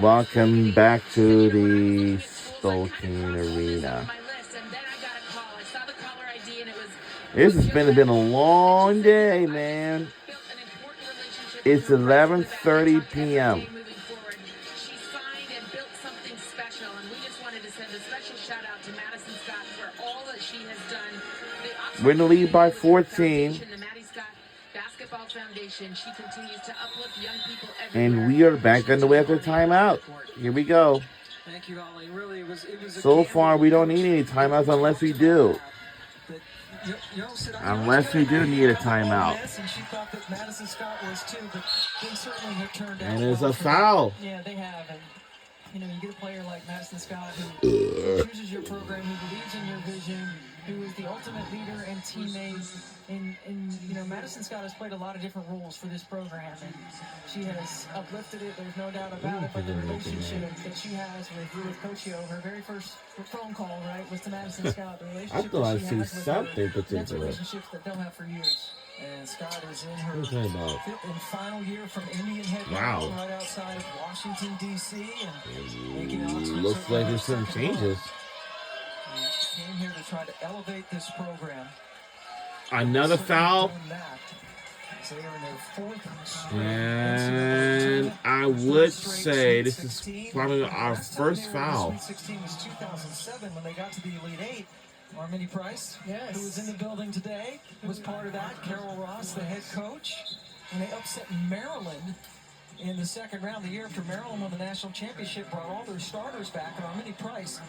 Welcome back to the Spokane Arena. This has been a long day, man. It's 11:30 p.m. We're in the lead by 14. And we are back on the way after timeout. Here we go. Thank you, Ollie. Really, it was so far, we don't need any timeouts unless we do. Unless we do need a timeout. And it's a foul. Yeah, they have. And, you get a player like Madison Scott who chooses your program, who believes in your vision, who is the ultimate leader and teammate. And Madison Scott has played a lot of different roles for this program, and she has uplifted it. There's no doubt about it. But the relationship that she has with Coach Yo, her very first phone call, right, was to Madison Scott. The relationship I thought I that she see has with something her, particular. that's relationships that they'll have for years. And Scott is in her fifth and final year from Indian Head, right outside of Washington, D.C. and making Oxford. Looks like there's some changes. She came here to try to elevate this program. Another foul. And I would say this is probably our first foul. 2016 was 2007 when they got to the Elite Eight. Armini Price, who was in the building today, was part of that. Carol Ross, the head coach. And they upset Maryland in the second round. The year after Maryland won the national championship, brought all their starters back. And Armini Price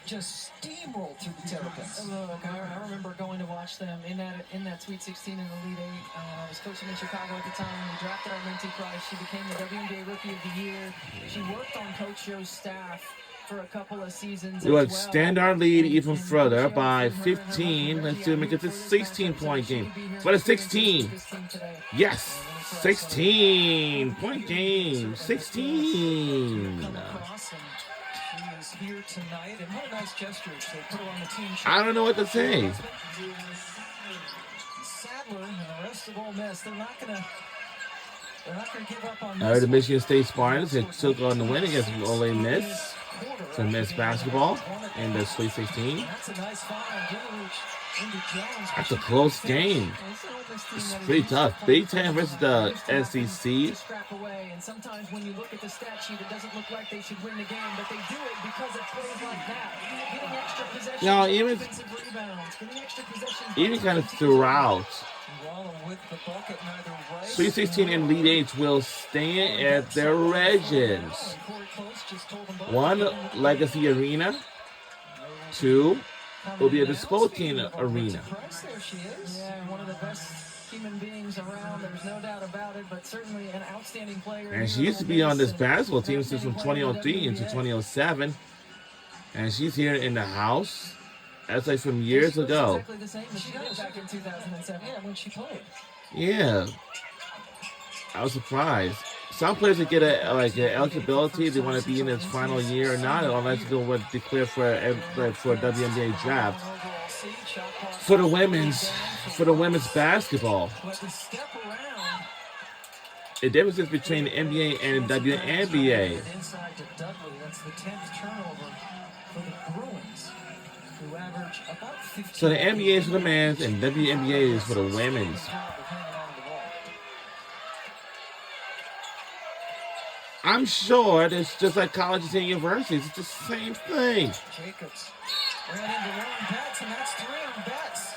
just steamrolled through the Terrapins. Look, I remember going to watch them in that Sweet 16 in the Elite Eight. I was coaching in Chicago at the time. We drafted Armini Price. She became the WNBA Rookie of the Year. She worked on Coach Yo's staff for a couple of seasons. We would extend our lead even further by 15. Let's see, make it a 16-point game. But a 16. Yes, 16-point game. 16. I don't know what to say. Sadler and the rest of Ole Miss, they're not going to give up on the Michigan State Spartans took on the win against Ole Miss. To Miss basketball in the Sweet 16. That's a close game. It's pretty tough. Big Ten versus the SEC. Sometimes when you look at the stat sheet, it doesn't look like they should win the game, but they do it because it plays like that. Getting extra possessions, now, even kind of throughout. Sweet 16 and Elite 8 will stay at their regions. 1, Legacy Arena. 2 will be at the Spokane Arena. Yeah, one of the best human beings around. There's no doubt about it, but certainly an outstanding player. And she used to be on this basketball team since from 2003 into 2007. And she's here in the house. That's like from years ago. Exactly the same as she did back in 2007. Yeah, when she played. Yeah. I was surprised. Some players that get an eligibility, they want to be in its final year or not, unless they want to declare for a WNBA draft. For the women's basketball. The difference is between the NBA and the WNBA. So the NBA is for the men's and WNBA is for the women's. I'm sure it's just like colleges and universities. It's the same thing. Jacobs ran into Lauren Betts, and that's 3 on Betts.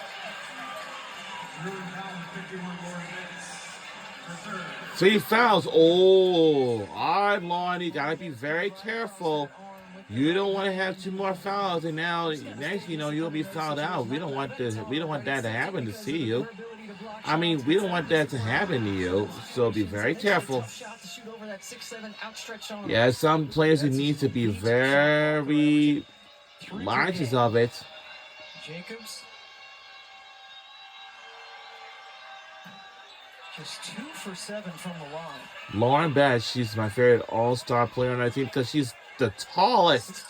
3 fouls. Oh, all right, Lauren, you gotta be very careful. You don't want to have 2 more fouls, and now next you'll be fouled out. We don't want that to happen to see you. I mean, we don't want that to happen to you, so be very careful. Yeah, some players who need to be very conscious of it. Jacobs. Just 2 for 7 from the line. Lauren Betts, she's my favorite all-star player on our team because she's the tallest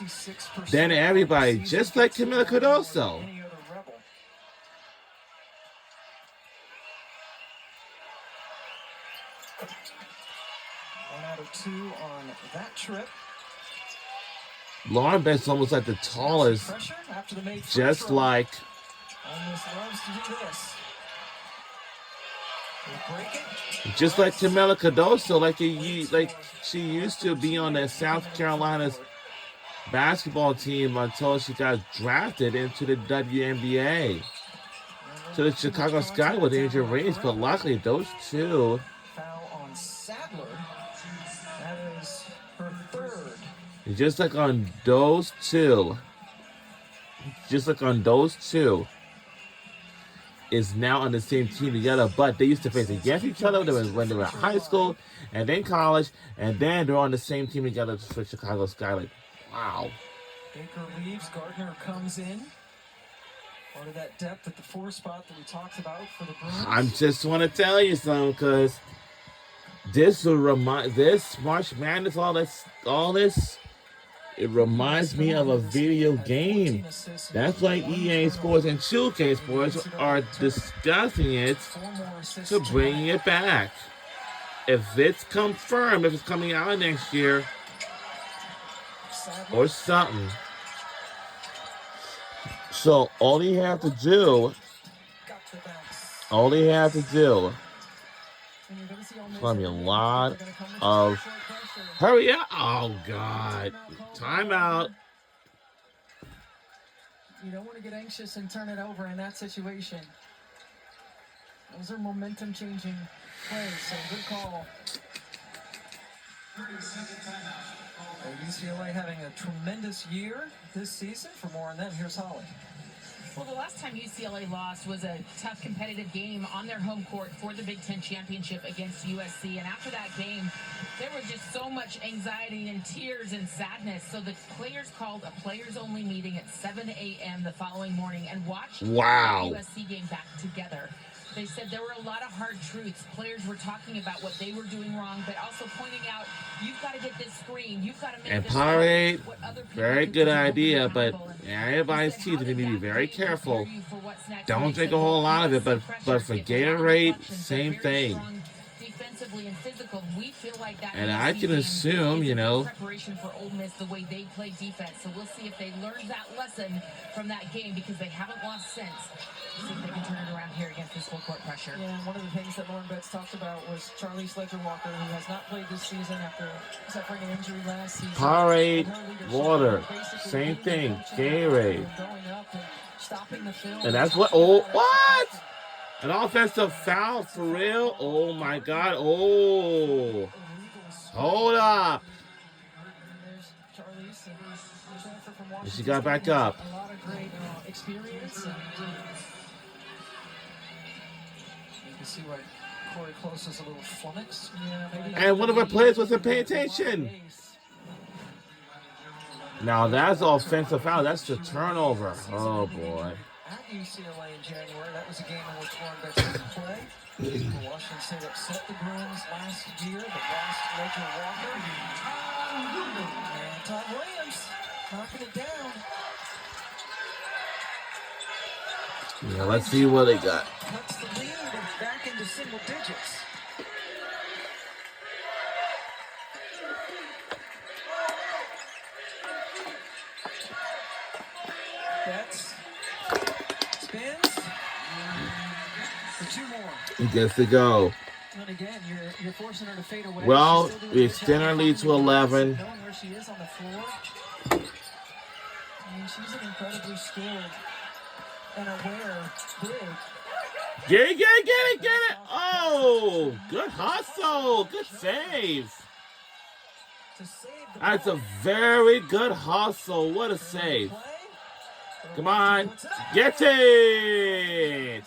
than everybody, just like Camila Cardoso. 1 out of 2 on that trip. Lauren Betts almost like the tallest, Pressure after the made free just throw. like Ole Miss loves to do this. They break it. just like Camila Cardoso, like she used to be on that South Carolina's basketball team until she got drafted into the WNBA. To the Chicago Sky with Angel Reese, but luckily those two. Foul on Sadler. That is her third. Just like on those two, is now on the same team together, but they used to face against each other when they were in high school, and then college, and then they're on the same team together for Chicago Sky. Like, wow. Baker leaves, Gardner comes in. Part of that depth at the 4 spot that we talked about for the Bruins. I just want to tell you something, because this March Madness, all this, it reminds me of a video game. That's why EA Sports and 2K Sports are discussing it to bring it back. If it's confirmed, if it's coming out next year or something. So all you have to do, it's going to be a lot of, hurry up, oh God, timeout. You don't want to get anxious and turn it over in that situation. Those are momentum changing plays, so good call. UCLA having a tremendous year this season. For more on that, here's Holly. Well, the last time UCLA lost was a tough competitive game on their home court for the Big Ten Championship against USC. And after that game, there was just so much anxiety and tears and sadness. So the players called a players-only meeting at 7 a.m. the following morning and watched the USC game back together. They said there were a lot of hard truths. Players were talking about what they were doing wrong, but also pointing out, you've got to get this screen. You've got to make and this Powerade, what other people very can good do. idea, but everybody's teeth, you need to be very careful. Don't drink a whole lot of it, but for Gatorade, same thing. Defensively and physical, we feel like that. And I can assume, you know, preparation for Ole Miss, the way they play defense. So we'll see if they learned that lesson from that game, because they haven't lost since. See if they can turn it around here against this full court pressure. Yeah, and one of the things that Lauren Betts talked about was Charlize Ledger-Walker, who has not played this season after suffering an injury last season. Powerade, water, same thing, Gatorade. And that's what, what? An offensive foul for real? Oh my God, oh. Hold up. And she got back up. A lot of great experience. You can see why Corey Close is a little flummoxed. And one of our players wasn't paying attention. Now that's offensive foul. That's the turnover. Oh boy. At UCLA in January, that was a game in which Lauren Betts didn't play. Washington State upset the Bruins last year, but lost Ledger-Walker. And Todd Williams knocking it down. Yeah, let's see what they got. Cuts the lead and back into single digits. Betts spins for 2 more. He gets to go. And again, you're forcing her to fade away. Well, we extend our lead to 11. Knowing where she is on the floor. I mean, she's an incredibly skilled and aware big. Get it! Oh, good hustle. Good save. To save the That's ball. a very good hustle. What a save. Play. Come on. Get it.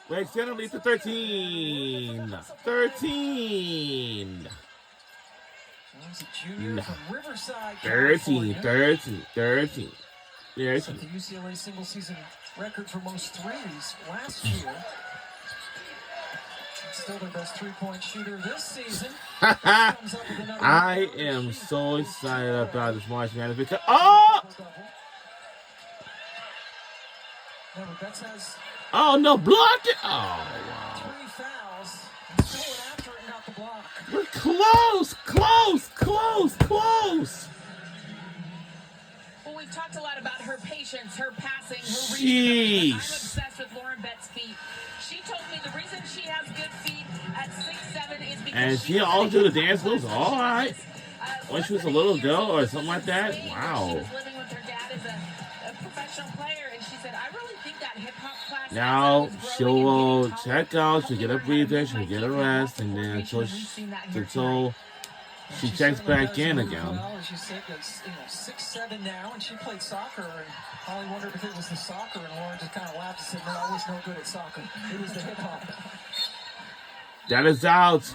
We extend our lead to 13. 13. He's a junior No. from Riverside, 13. California. 13. Set the UCLA single season record for most threes last year. Still their best three-point shooter this season. I am so excited about this March Madness because oh no, blocked it! Oh wow! 3 fouls. He's going after it now. we've talked a lot about her patience, her passing, her reading. I'm Jeez. obsessed with Lauren Betts' feet. She told me the reason she has good feet at 6'7" is because And she always do the dance moves. All right. When she was a little girl or something like that. She Wow. was living with her dad as a professional player, and she said, I really think that hip hop class. Now as I was she growing and will getting check taller, out. She'll get a breather. She'll get a rest, and then until she checks back in again. Well, as you said, it's 6'7" now, and she played soccer. And Holly wondered if it was the soccer, and Lauren just kind of laughed and said, "No, I was no good at soccer. It was the hip hop." That is out.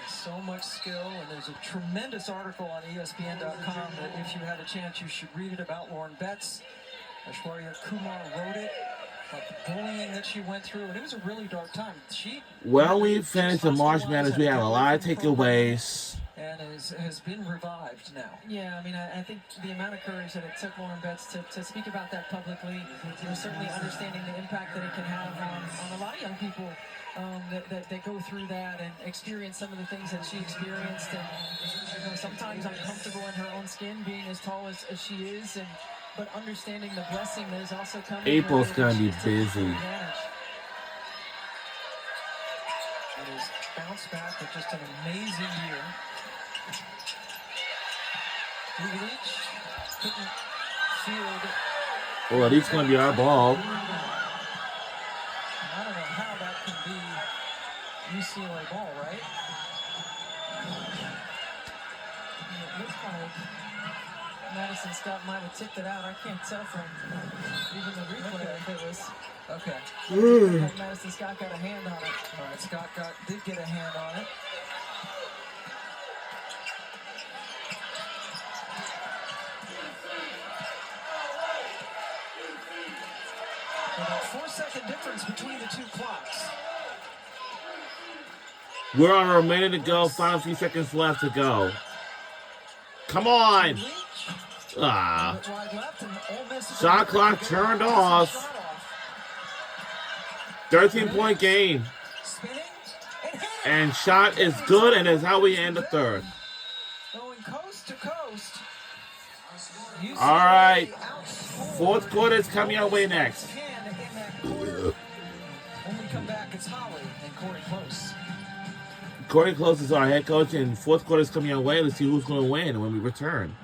So much skill, and there's a tremendous article on ESPN.com that if you have a chance, you should read it about Lauren Betts. Aishwarya Kumar wrote it about the bullying that she went through, and it was a really dark time. Well, we finished the March Madness. We have a lot of takeaways. And has been revived now. Yeah, I mean, I think the amount of courage that it took Lauren Betts to speak about that publicly, certainly understanding the impact that it can have on a lot of young people that go through that and experience some of the things that she experienced. And sometimes uncomfortable in her own skin, being as tall as she is, but understanding the blessing that is also coming. April's going to be busy. It has bounced back with just an amazing year. Leach couldn't field. Well, at least going to be our ball. I don't know how that can be UCLA ball, right? It looks like Madison Scott might have tipped it out. I can't tell from even the replay if it was. Okay. Madison Scott got a hand on it. All right, Scott did get a hand on it. About 4-second difference between the two clocks. We're on a minute to go. Final few seconds left to go. Come on. Ah. Shot clock turned off. 13-point game. And shot is good, and that's how we end the third. Going coast to coast. All right. Fourth quarter is coming our way next. When we come back, it's Holly and Corey Close. Corey Close is our head coach, and fourth quarter is coming our way. Let's see who's going to win when we return.